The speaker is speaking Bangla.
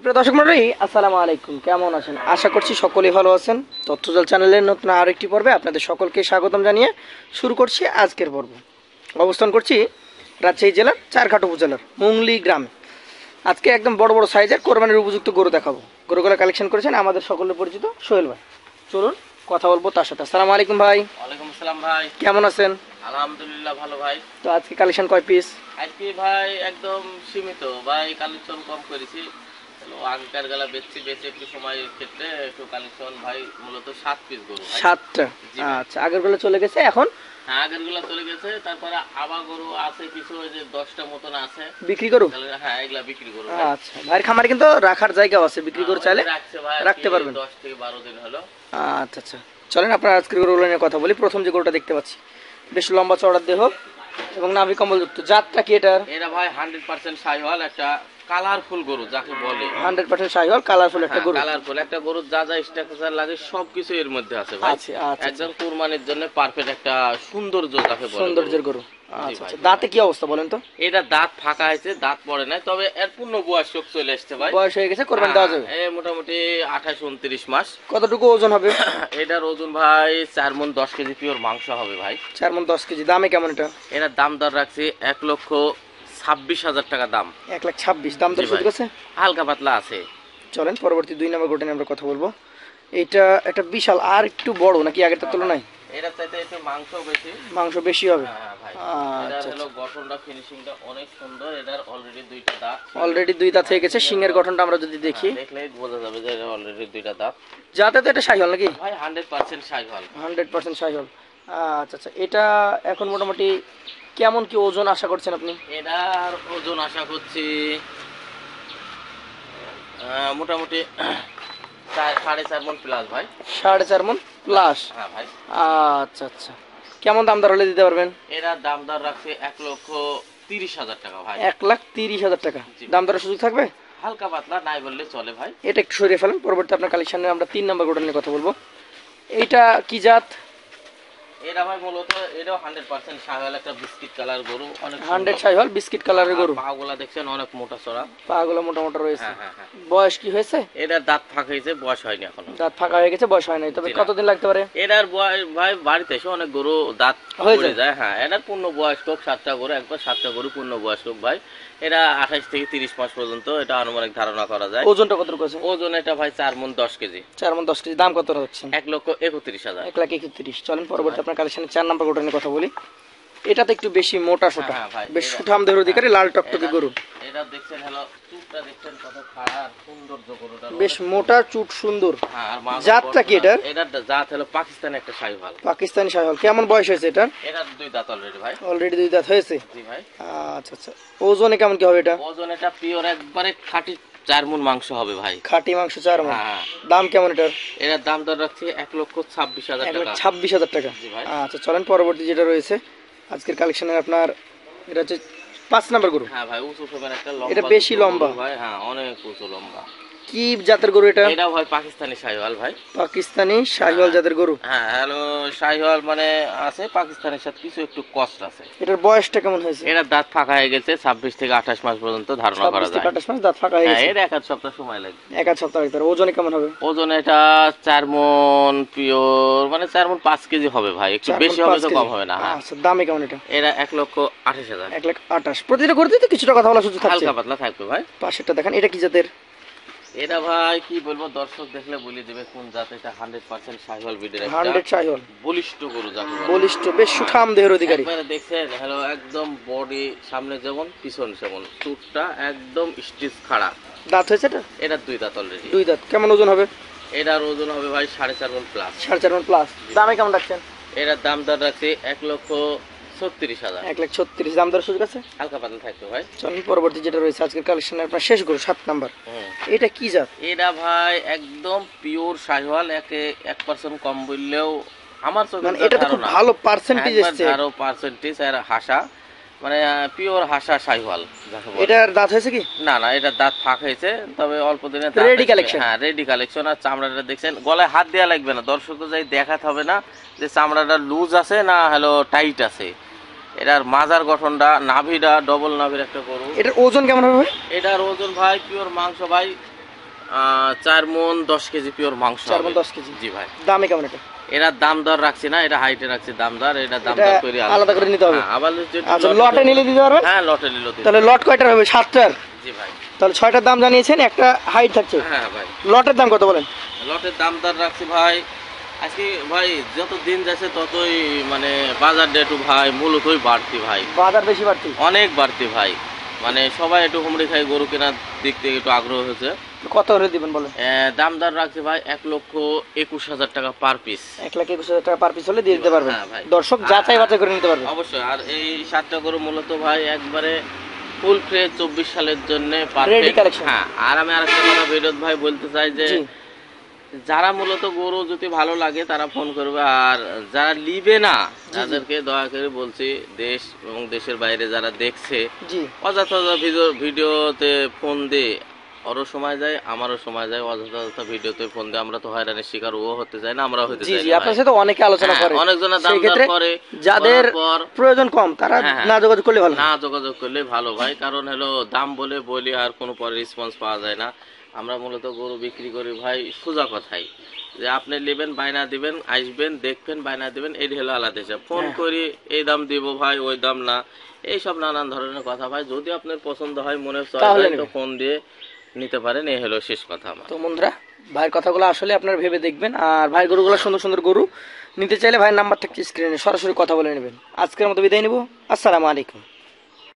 প্রিয় দর্শক মণ্ডলী, আসসালামু আলাইকুম। কেমন আছেন? আশা করছি সকলেই ভালো আছেন। তথ্যজাল চ্যানেলের নতুন আরেকটি পর্বে আপনাদের সকলকে স্বাগতম জানিয়ে শুরু করছি আজকের পর্ব। অবস্থান করছি রাজশাহী জেলার চারঘাট উপজেলার মুংলি গ্রামে। আজকে একদম বড় বড় সাইজের কোরবানির উপযুক্ত গরু দেখাবো। গরুগুলো কালেকশন করেছেন আমাদের সকলের পরিচিত সোহেল ভাই। চলুন কথা বলবো তার সাথে। আসসালামু আলাইকুম ভাই। ওয়ালাইকুম আসসালাম ভাই। কেমন আছেন? আলহামদুলিল্লাহ ভালো ভাই। তো আজকে কালেকশন কয় পিস? আজকে ভাই একদম সীমিত ভাই, কালেকশন কম করেছি। আগেকার গেলা বেচে একটু সময়ের ক্ষেত্রে একটু কালেকশন ভাই, মূলত 7 পিস গরু ভাই। 7টা? আচ্ছা, আগের গুলো চলে গেছে এখন? হ্যাঁ, আগের গুলা চলে গেছে। তারপরে আবার গরু আছে কিছু, ওই যে 10টা মতন আছে বিক্রি করু। হ্যাঁ, এগুলা বিক্রি করু। আচ্ছা, ভাইয়ের খামারে কিন্তু রাখার জায়গাও আছে, বিক্রি করে চাইলে রাখতে পারবেন। 10 থেকে 12 দিন হলো। আচ্ছা আচ্ছা, চলেন আপনার আজকের গরুগুলো নিয়ে কথা বলি। প্রথম যে গরুটা দেখতে পাচ্ছি, বেশ লম্বা চওড়ার দেহ এবং নাভি কম্বলযুক্ত। জাতটা কি এটার? এটা ভাই 100% শাহিওয়াল, একটা কালারফুল গরু যাকে বলে। 100% শাহিওয়াল, কালারফুল একটা গরু। কালারফুল একটা গরু, যা যা স্ট্রাকচার লাগে সবকিছু এর মধ্যে আছে ভাই। আচ্ছা আচ্ছা, একদম কুরবানির জন্য পারফেক্ট একটা সৌন্দর্য যাকে বলে, সৌন্দর্যের গরু। আচ্ছা আচ্ছা, দাঁতে কি অবস্থা বলেন তো? এটা দাঁত ফাঁকা হয়েছে, দাঁত পড়ে নাই, তবে এর পূর্ণ বয়স চলে আসছে ভাই। বয়স হয়ে গেছে, কোরবানি দেওয়া যাবে। এই মোটামুটি 28-29 মাস। কতটুকু ওজন হবে? এটার ওজন ভাই 4 মণ 10 কেজি পিওর মাংস হবে ভাই। 4 মণ 10 কেজি। দামে কেমন এটা? এটার দাম দর রাখছি 1,26,000 টাকা দাম। 1,26,000 দাম দর সুযোগ আছে? হালকা পাতলা আছে। চলেন পরবর্তী 2 নম্বর গরুটা নিয়ে আমরা কথা বলবো। এটা একটা বিশাল, আর একটু বড় নাকি আগেরটার তুলনায়? এটা চাইতে একটু মাংস বেশি। মাংস বেশি হবে? হ্যাঁ ভাই। আচ্ছা, এটা হলো গঠনটা, ফিনিশিংটা অনেক সুন্দর। এটার অলরেডি 2টা দাঁত। অলরেডি 2 দাঁত হয়ে গেছে। শিংয়ের গঠনটা আমরা যদি দেখি, দেখলেই বোঝা যাবে যে এটা অলরেডি 2টা দাঁত। যাতে তো এটা শাহিওয়াল নাকি? ভাই 100% শাহিওয়াল। 100% শাহিওয়াল। আচ্ছা আচ্ছা, এটা এখন মোটামুটি কেমন কি ওজন আশা করছেন আপনি? এটার ওজন আশা করছি মোটামুটি 4.5 মণ প্লাস ভাই। 4.5 মণ প্লাস? হ্যাঁ ভাই। আচ্ছা আচ্ছা, কেমন দাম দর হলে দিতে পারবেন? এটার দাম দর রাখছে 1,30,000 টাকা ভাই। 1,30,000 টাকা দাম দরের সুযোগ থাকবে? হালকা পাতলা নাই বললে চলে ভাই। এটা একটু সরিয়ে ফেলেন। পরবর্তী আপনার কালেকশনে আমরা 3 নম্বর গরুটা নিয়ে কথা বলবো। এইটা কি জাত? এটা ভাই মূলত এটাও 100% শাহিওয়াল, একটা বিস্কিট কালার গরু। অনেক 100 শাহিওয়াল, বিস্কিট কালারের গরু। পাগুলা দেখছেন অনেক মোটা চড়া, পাগুলো মোটা মোটা রয়েছে। হ্যাঁ হ্যাঁ। বয়স কি হয়েছে? এটার দাঁত ফাঁকা হয়েছে, বয়স হয়নি এখনো। দাঁত ফাঁকা হয়ে গেছে, বয়স হয় নাই। তবে কতদিন লাগতে পারে? এটার বয়স ভাই, বাড়িতে এসে অনেক গরু দাঁত হয়ে যায়। হ্যাঁ, এটার পূর্ণ বয়স হোক 7টা গরু, একবার 7টা গরু পূর্ণ বয়স হোক ভাই। এটা 28 থেকে 30 মাস পর্যন্ত এটা আনুমানিক ধারণা করা যায়। ওজনটা কতটুকু আছে? ওজন এটা ভাই 4 মণ 10 কেজি। 4 মণ 10 কেজি। দাম কত হচ্ছে? 1,31,000। 1,31,000। চলেন পরবর্তী আপনার কালেকশনে 4 নম্বর গরুটা নিয়ে কথা বলি। এটাতে একটু বেশি মোটা সোটা, বেশ সুঠাম দেহের অধিকারী, লাল টকটকে গরু। এটা দেখছেন, হলো চুটটা দেখছেন কত খাড়া সৌন্দর্য গরুটা, বেশ মোটা চুট, সুন্দর। হ্যাঁ, আর জাতটা কি এটার? এটার জাত হলো পাকিস্তানি একটা শাহিওয়াল। পাকিস্তানি শাহিওয়াল। কেমন বয়স হয়েছে এটার? এটার 2 দাঁত অলরেডি ভাই। অলরেডি 2 দাঁত হয়েছে? জি ভাই। আচ্ছা আচ্ছা, ওজনে কেমন কি হবে এটা? ওজন এটা পিওর একবারে খাঁটি 4 মণ মাংস হবে ভাই। খাঁটি মাংস 4 মণ। হ্যাঁ। দাম কেমন এটার? এটার দাম দর রাখছি 1,26,000 টাকা। 1,26,000 টাকা। জি ভাই। আচ্ছা, চলেন পরবর্তী যেটা রয়েছে আজকের কালেকশনের আপনার, এটা হচ্ছে 5 নাম্বার গরু। হ্যাঁ ভাই, উঁচু সবের একটা লম্বা। এটা বেশি লম্বা ভাই। হ্যাঁ, অনেক উঁচু লম্বা। কি জাতের গরু এটা? এটা ভাই পাকিস্তানি শাহিওয়াল ভাই। পাকিস্তানি শাহিওয়াল জাতের গরু। হ্যাঁ, হ্যালো শাহিওয়াল মানে আছে পাকিস্তানের সাথে কিছু একটু কষ্ট আছে। এটার বয়সটা কেমন হয়েছে? এটার দাঁত ফাঁকা হয়ে গেছে 26 থেকে 28 মাস পর্যন্ত ধারণা করা 26 থেকে যায়। 28 মাস দাঁত ফাঁকা হয়ে হ্যাঁ, গেছে। এর 1 সপ্তাহ সময় লাগবে। 1 সপ্তাহ ভিতরে। ওজনে কেমন হবে? ওজন এটা 4 মণ পিওর, মানে 4 মণ 5 কেজি হবে ভাই। একটু বেশি হবে তো কম হবে না। হ্যাঁ। আচ্ছা, দামে কেমন এটা? এটা 1,28,000। 1,28,000। প্রতিটা গরুতে তো কিছুটা কথা বলার সুযোগ থাকছে। হালকা পাতলা থাকবে ভাই। পাশেরটা দেখেন, এটা কি জাতের? এটা ভাই কি বলবো, দর্শক দেখলে বলে দেবে কোন জাত। এটা 100% শাহিওয়াল ব্রিডের একটা 100 শাহিওয়াল, বলিষ্ঠ গরু যাকে বলে। বলিষ্ঠ, বেশ সুঠাম দেহের অধিকারী। একবারে দেখছেন, হ্যালো একদম বডি সামনে যেমন পিছন সেমন, চুটটা একদম স্টিচ খাড়া। দাঁত হয়েছে এটা? এটা 2 দাঁত অলরেডি। 2 দাঁত। কেমন ওজন হবে? এটার ওজন হবে ভাই 4.5 মণ প্লাস। 4.5 মণ প্লাস। দামে কেমন রাখছেন? এটার দাম দর রাখছি 1,36,000। 1,36,000। দাম দর সুযোগ আছে? হালকা পাতলা থাকবে ভাই। চলুন পরবর্তী যেটা রয়েছে আজকের কালেকশনের আপনার শেষ গরু 7 নাম্বার। এটা কি জাত? এটা ভাই একদম পিওর শাহিওয়াল। 1% কম বললেও আমার চোখে মানে এটা তো খুব ভালো পার্সেন্টেজ এসেছে। আরো পার্সেন্টেজ আর হাসা, মানে পিওর হাসা শাহিওয়াল যাকে বলে। এটার দাঁত হয়েছে কি? না না, এটা দাঁত ফাঁক হয়েছে, তবে অল্প দিনে রেডি কালেকশন। হ্যাঁ, রেডি কালেকশন। আর চামড়াটা দেখছেন, গলায় হাত দেওয়া লাগবে না, দর্শক যাই দেখাতে হবে না যে চামড়াটা লুজ আছে না হলো টাইট আছে। এটার মাজার গঠনটা, নাভিটা ডবল নাভির একটা গরু। এটার ওজন কেমন হবে? এটার ওজন ভাই পিওর মাংস ভাই 4 মণ 10 কেজি পিওর মাংস 4 মণ হবে। 10 কেজি। জি ভাই। দামে কেমন এটা? এরা দাম দর রাখছি না, এটা হাইটে রাখছি দাম দর, এটা দাম দর করে আলাদা করে নিতে হবে। হ্যাঁ, আবার যদি আচ্ছা, লটে নিলে দিতে পারবেন? হ্যাঁ, লটে নিলে দিতে তাহলে লট কয়টার হবে? 7টার? জি ভাই। তাহলে 6টার দাম জানিয়েছেন, একটা হাইট থাকছে। হ্যাঁ ভাই। লটের দাম কত বলেন? লটের দাম দর রাখছি ভাই, আজকে ভাই যত দিন যাচ্ছে ততই মানে বাজার একটু ভাই মূলতই বাড়তি ভাই, বাজার বেশি বাড়তি? অনেক বাড়তি ভাই, মানে সবাই একটু হুমড়ি খাই গরু কেনার দিক থেকে একটু আগ্রহ হয়েছে। কত করে দিবেন বলেন? দাম দর রাখছি ভাই 1,21,000 টাকা পার পিস। 1,21,000 টাকা পার পিস হলে দিয়ে দিতে পারবেন। হ্যাঁ ভাই। দর্শক যাচাই বাছাই করে নিতে পারবেন অবশ্যই। আর এই 7টা গরু মূলত ভাই একবারে ফুল ফ্রেশ 24 সালের জন্য Ready পারফেক্ট। collection। হ্যাঁ, আর আমি আরেকটা কথা বিরোধ ভাই বলতে চাই যে জি। যারা মূলত গরু যদি ভালো লাগে তারা ফোন করবে, আর যারা নিবে না তাদেরকে দয়া করে বলছি, দেশ এবং দেশের বাইরে যারা দেখছে জি অযথা ভিডিওতে ফোন দিয়ে ওরও সময় যায়, আমারও সময় যায়, অযথা ভিডিওতে ফোন দিয়ে আমরা তো হয়রানির শিকার ও হতে চাই না, আমরা হতে জি চাই জি না আপনার ভাই। সাথে অনেকে আলোচনা হ্যাঁ, করে, অনেকজনের দাম সেই দর ক্ষেত্রে করে, যাদের করার পর প্রয়োজন কম তারা হ্যাঁ, না যোগাযোগ করলে ভালো। না যোগাযোগ করলে ভালো ভাই, কারণ হলো দাম বলি আর কোনো পরে রেসপন্স পাওয়া যায় না। আমরা মূলত গরু বিক্রি করি ভাই সোজা কথাই, যে আপনি নেবেন, বায়না দিবেন, আসবেন, দেখবেন, বায়না দিবেন, এই হলো আলাদা হিসাব। ফোন হ্যাঁ। করি এই দাম দিব ভাই, ওই দাম না, এইসব নানান ধরনের কথা ভাই। যদি আপনার পছন্দ হয়, মনে তাহলে হয় তো নেবেন। ফোন দিয়ে নিতে পারেন, এই হলো শেষ কথা আমার। তো বন্ধুরা, ভাইয়ের কথাগুলো আসলে আপনারা ভেবে দেখবেন, আর ভাই গরুগুলো সুন্দর সুন্দর গরু নিতে চাইলে ভাইয়ের নাম্বার থাকছে স্ক্রিনে, সরাসরি কথা বলে নেবেন। আজকের মতো বিদায় নিব। আসসালামু আলাইকুম।